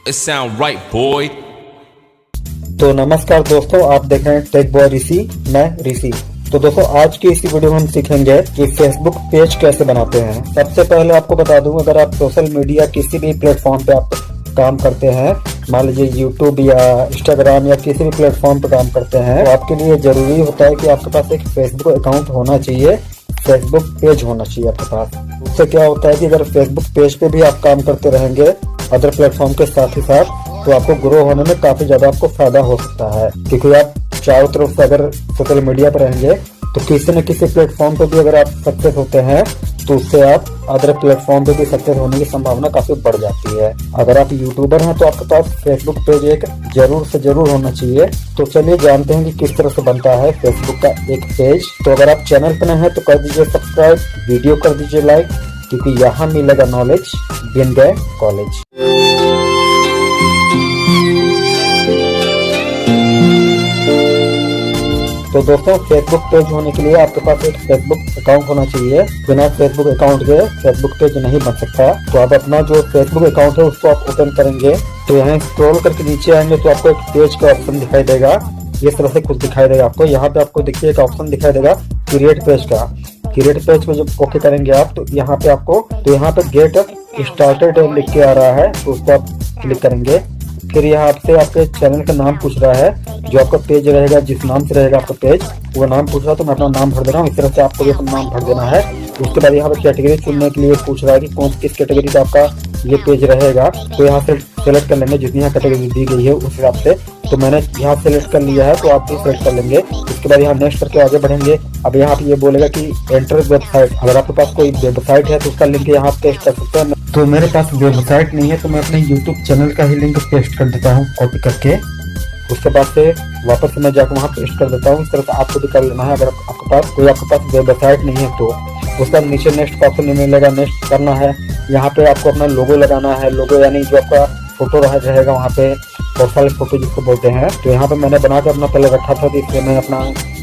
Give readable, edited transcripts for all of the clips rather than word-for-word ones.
It sound right, boy. तो नमस्कार दोस्तों, आप देख रहे हैं टेक बॉय ऋषि, मैं ऋषि। तो दोस्तों आज की इसी वीडियो में हम सीखेंगे कि फेसबुक पेज कैसे बनाते हैं। सबसे पहले आपको बता दूं, अगर आप सोशल मीडिया किसी भी प्लेटफॉर्म पे आप काम करते हैं, मान लीजिए यूट्यूब या इंस्टाग्राम या किसी भी प्लेटफॉर्म पे काम करते हैं, तो आपके लिए जरूरी होता है कि आपके पास एक फेसबुक अकाउंट होना चाहिए, फेसबुक पेज होना चाहिए आपके पास। उससे क्या होता है कि अगर फेसबुक पेज पे भी आप काम करते रहेंगे अदर प्लेटफॉर्म के साथ ही साथ, तो आपको ग्रो होने में काफी ज्यादा आपको फायदा हो सकता है। क्योंकि आप चारों तरफ से अगर सोशल मीडिया पर रहेंगे तो किसी न किसी प्लेटफॉर्म पे भी अगर आप सक्सेस होते हैं तो उससे आप अदर प्लेटफॉर्म पे भी सक्सेस होने की संभावना काफी बढ़ जाती है। अगर आप यूट्यूबर हैं तो आपके पास फेसबुक पेज एक जरूर से जरूर होना चाहिए। तो चलिए जानते हैं कि किस तरह से बनता है फेसबुक का एक पेज। तो अगर आप चैनल पर नए हैं तो कर दीजिए सब्सक्राइब, वीडियो कर दीजिए लाइक, क्योंकि यहाँ मिलेगा नॉलेज बिन गए कॉलेज। तो दोस्तों फेसबुक पेज होने के लिए आपके पास एक फेसबुक अकाउंट होना चाहिए। बिना फेसबुक अकाउंट के फेसबुक पेज नहीं बन सकता। तो आप अपना जो फेसबुक अकाउंट है उसको आप ओपन करेंगे, तो यहाँ स्क्रॉल करके नीचे आएंगे तो आपको एक पेज का ऑप्शन दिखाई देगा। इस तरह से कुछ दिखाई देगा आपको। यहाँ पे आपको देखिए एक ऑप्शन दिखाई देगा क्रिएट पेज का। क्रिएट पेज पे जब ओके करेंगे आप तो यहाँ पे आपको गेट स्टार्टेड लिख के आ रहा है, तो उसको आप क्लिक करेंगे। फिर यहाँ से आपके चैनल का नाम पूछ रहा है, जो आपका पेज रहेगा, जिस नाम से रहेगा आपका पेज वो नाम पूछ रहा है। तो मैं अपना नाम भर दे रहा हूँ। इस तरह से आपको भी अपना नाम भर देना है। उसके बाद यहाँ पे कैटेगरी चुनने के लिए पूछ रहा है कि किस कैटेगरी का आपका ये पेज रहेगा। तो यहाँ से सेलेक्ट कर लेंगे, जितनी यहाँ कैटेगरी दी गई है उस हिसाब से। तो मैंने यहाँ सेलेक्ट कर लिया है, तो आप भी सेलेक्ट कर लेंगे। उसके बाद यहाँ नेक्स्ट करके आगे बढ़ेंगे। अब यहाँ पे ये बोलेगा कि एंटर वेबसाइट। अगर आपके पास कोई वेबसाइट है तो उसका लिंक यहाँ पेस्ट कर सकते हैं। तो मेरे पास वेबसाइट नहीं है, तो मैं अपने यूट्यूब चैनल का ही लिंक पेस्ट कर देता हूँ कॉपी करके। उसके बाद से वापस से मैं जाकर वहाँ पेस्ट कर देता हूँ। इस तरह से आपको भी कर लेना है। अगर आपके पास वेबसाइट नहीं है तो उसका नीचे नेक्स्ट का ऑप्शन मिलेगा, नेक्स्ट करना है। यहाँ पे आपको अपना लोगो लगाना है। लोगो यानी जो आपका फोटो रहेगा वहाँ पे, प्रोफाइल फोटो जिसको बोलते हैं। तो यहाँ पे मैंने बना कर अपना पहले रखा था, तो इसलिए मैं अपना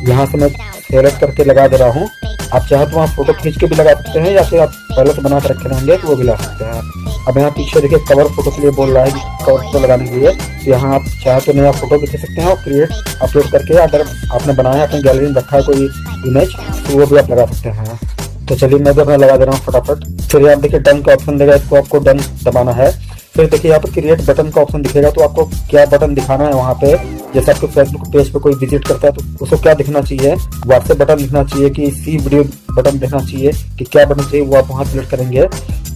यहाँ से मैं सेलेक्ट करके लगा दे रहा हूँ। आप चाहे तो वहाँ फोटो खींच के भी लगा सकते हैं, या फिर आप पहले से बना कर रखे रहेंगे तो वो भी ला सकते हैं। अब यहाँ पीछे देखिए कवर फोटो के लिए बोल रहा है कि कवर फोटो लगाने के लिए। तो यहाँ आप चाहे तो नया फोटो भी दे सकते हैं और क्रिएट अपलोड करके, अगर आपने बनाया है अपनी गैलरी में रखा है कोई इमेज, तो वो भी आप लगा सकते हैं। तो चलिए मैं भी अपना लगा दे रहा हूँ फटाफट। फिर आप देखिए डन का ऑप्शन देगा, इसको आपको डन दबाना है। फिर देखिए यहाँ पे क्रिएट बटन का ऑप्शन दिखेगा, तो आपको क्या बटन दिखाना है वहाँ पे। जैसे आपके फेसबुक पेज पे कोई विजिट करता है तो उसको क्या दिखना चाहिए, व्हाट्सएप बटन दिखना चाहिए कि सी वीडियो बटन दिखना चाहिए, कि क्या बटन चाहिए वो आप वहाँ सिलेक्ट करेंगे।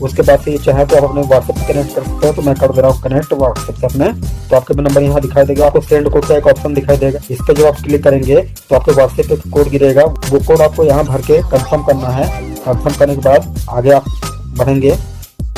उसके बाद से ये चाहे तो आप अपने व्हाट्सएप से कनेक्ट कर सकते हो। तो मैं कर दे रहा हूँ कनेक्ट व्हाट्सएप से अपने। तो आपके नंबर यहाँ दिखाई देगा, आपको सेंड कोड का एक ऑप्शन दिखाई देगा। इस पर जब आप क्लिक करेंगे तो आपके व्हाट्सएप पे कोड गिरेगा, वो कोड आपको यहाँ भर के कंफर्म करना है। कंफर्म करने के बाद आगे आप बढ़ेंगे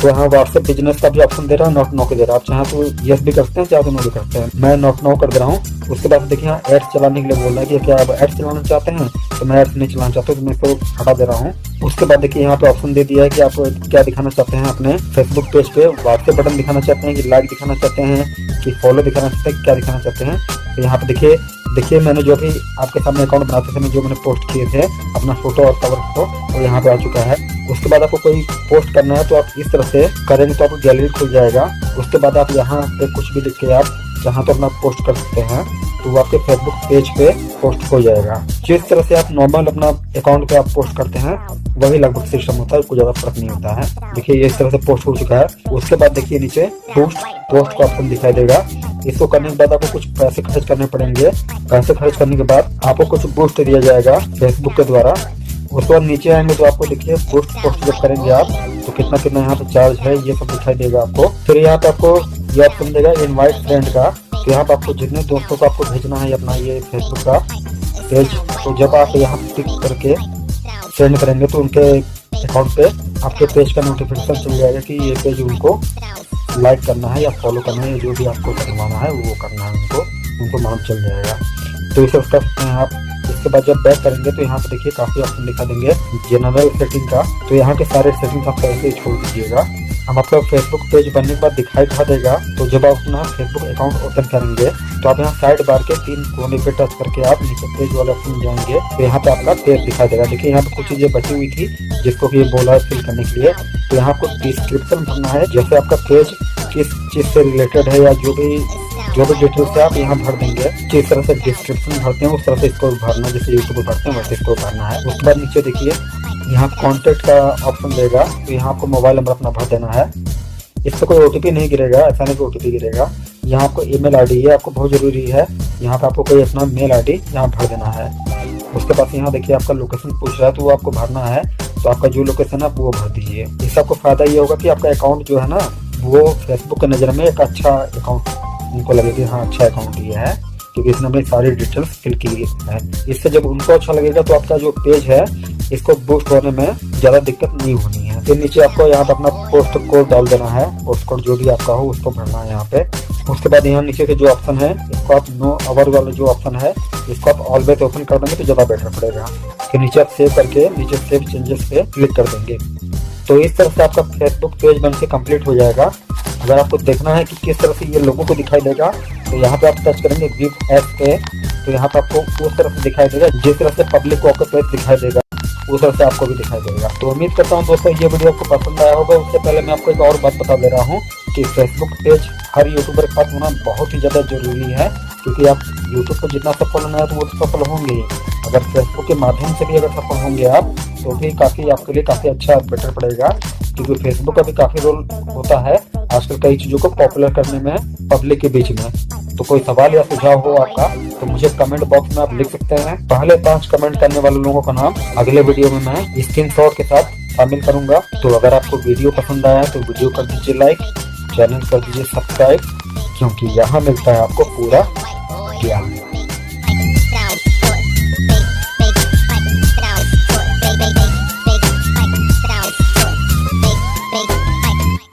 तो यहाँ व्हाट्सएप बिजनेस का भी ऑप्शन दे रहा है, नॉट नो के दे रहा है। आप चाहे तो यस भी करते हैं, चाहे तो नो भी करते हैं। मैं नॉट नो कर दे रहा हूँ। उसके बाद देखिए यहाँ एड्स चलाने के लिए बोल रहा है कि क्या आप एड्स चलाना चाहते हैं, तो मैं एड्स नहीं चलाना चाहता हूँ, तो मैं इसको हटा दे रहा हूँ। उसके बाद देखिए यहाँ पे ऑप्शन दे दिया है कि आप क्या दिखाना चाहते हैं अपने फेसबुक पेज पे। व्हाट्सएप बटन दिखाना चाहते हैं, कि लाइक दिखाना चाहते हैं, कि फॉलो दिखाना चाहते हैं, क्या दिखाना चाहते हैं। तो यहाँ पे देखिए मैंने जो भी आपके सामने अकाउंट बनाते समय जो मैंने पोस्ट किए थे अपना फोटो और कवर फोटो, तो यहाँ पे आ चुका है। उसके बाद आपको कोई पोस्ट करना है तो आप इस तरह से करेंगे तो आपको गैलरी खुल जाएगा। उसके बाद आप यहाँ पे कुछ भी लिख के आप जहाँ तो अपना पोस्ट कर सकते हैं, तो वो आपके फेसबुक पेज पे पोस्ट हो जाएगा। जिस तरह से आप नॉर्मल अपना अकाउंट पे आप पोस्ट करते हैं वही लगभग सिस्टम होता है, कुछ ज्यादा फर्क नहीं होता है। देखिए ये इस तरह से पोस्ट हो चुका है। उसके बाद देखिए नीचे पोस्ट का ऑप्शन दिखाई देगा। इसको करने के बाद आपको कुछ पैसे खर्च करने पड़ेंगे। पैसे खर्च करने के बाद आपको कुछ बूस्ट दिया जाएगा फेसबुक के द्वारा। उसके बाद नीचे आएंगे तो आपको देखिए पोस्ट जब करेंगे आप तो कितना यहाँ पे चार्ज है ये सब दिखाई देगा आपको। फिर यहाँ पे आपको ये ऑप्शन देगा इनवाइट फ्रेंड का। तो यहाँ पे आपको जितने दोस्तों को आपको भेजना है अपना ये फेसबुक का पेज, तो जब आप यहाँ क्लिक करके सेंड करेंगे तो उनके अकाउंट पे आपके पेज का नोटिफिकेशन चल जाएगा कि ये पेज उनको लाइक करना है या फॉलो करना है, जो भी आपको करवाना है वो करना है, उनको मालूम चल जाएगा। तो इसे कर सकते हैं आप। इसके बाद जब बैक करेंगे तो यहाँ पे देखिए काफी ऑप्शन दिखा देंगे जनरल सेटिंग का। तो यहाँ के सारे सेटिंग्स आप ऐसे ही छोड़ दीजिएगा। हम आपका फेसबुक पेज बनने के बाद दिखाई देगा। तो जब आप अपना फेसबुक अकाउंट ओपन करेंगे तो आप यहाँ साइड बार के 3 कोने पे टच करके आप नीचे पेज वाले ऑप्शन में जाएंगे, तो यहाँ पे आपका पेज दिखाई देगा। देखिए यहाँ पे कुछ चीजें बची हुई थी जिसको कि ये बोला है फिल करने के लिए। तो यहाँ आपको डिस्क्रिप्शन भरना है, जैसे आपका पेज किस चीज से रिलेटेड है या जो भी डिटेल्स है आप यहाँ भर देंगे। जिस तरह से डिस्क्रिप्शन भरते हैं उस तरह से इसको भरना, जैसे यूट्यूब पर भरते हैं वैसे इसको भरना है। उसके बाद नीचे देखिए यहाँ कॉन्टेक्ट का ऑप्शन देगा, तो यहाँ आपको मोबाइल नंबर अपना भर देना है। इस पर कोई ओटीपी नहीं गिरेगा, ऐसा नहीं कि ओटीपी गिरेगा। यहाँ आपको ईमेल आईडी, ये आपको बहुत जरूरी है, यहाँ पे आपको कोई अपना मेल आईडी यहाँ भर देना है। उसके बाद यहाँ देखिए आपका लोकेशन पूछ रहा है तो वो आपको भरना है, तो आपका जो लोकेशन है वो भर दीजिए। इससे आपको फायदा ये होगा कि आपका अकाउंट जो है ना वो फेसबुक की नज़र में एक अच्छा अकाउंट उनको लगे कि हाँ अच्छा अकाउंट ये है, क्योंकि इसने अपनी सारी डिटेल्स फिल की है। इससे जब उनको अच्छा लगेगा तो आपका जो पेज है इसको बूस्ट होने में ज़्यादा दिक्कत नहीं होनी है। फिर नीचे आपको यहाँ पे अपना पोस्ट कोड डाल देना है, पोस्ट कोड जो भी आपका हो उसको भरना है यहाँ पे। उसके बाद यहाँ नीचे के जो ऑप्शन है इसको आप नो आवर वाला जो ऑप्शन है इसको आप ऑलवेज ओपन कर देंगे तो ज़्यादा बेटर पड़ेगा। फिर नीचे आप सेव करके नीचे सेव चेंजेस पे क्लिक कर देंगे। तो इस तरह से आपका फेसबुक पेज बन के कम्प्लीट हो जाएगा। अगर आपको देखना है कि किस तरह से ये लोगों को दिखाई देगा तो यहाँ पे आप टच करेंगे व्यू एप पे, तो यहाँ पे आपको उस तरह से दिखाई देगा जिस तरह से पब्लिक को आपका पेज दिखाई देगा उस तरह से आपको भी दिखाई देगा। तो उम्मीद करता हूँ दोस्तों ये वीडियो आपको पसंद आया होगा। उससे पहले मैं आपको एक और बात बता दे रहा हूँ कि फेसबुक पेज हर यूट्यूबर के पास होना बहुत ही ज़्यादा जरूरी है, क्योंकि आप यूट्यूब पर जितना सफल होना है तो वो तो सफल होंगे ही, अगर फेसबुक के माध्यम से भी अगर सफल होंगे आप तो भी काफ़ी आपके लिए काफ़ी अच्छा बेटर पड़ेगा, क्योंकि फेसबुक का भी काफ़ी रोल होता है आजकल कई चीज़ों को पॉपुलर करने में पब्लिक के बीच में। तो कोई सवाल या सुझाव हो आपका तो मुझे कमेंट बॉक्स में आप लिख सकते हैं। पहले 5 कमेंट करने वाले लोगों का नाम अगले वीडियो में मैं स्क्रीनशॉट के साथ शामिल करूंगा। तो अगर आपको वीडियो पसंद आया तो वीडियो कर दीजिए लाइक, चैनल कर दीजिए सब्सक्राइब, क्योंकि यहाँ मिलता है आपको पूरा ज्ञान।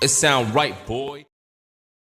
It sound right, boy.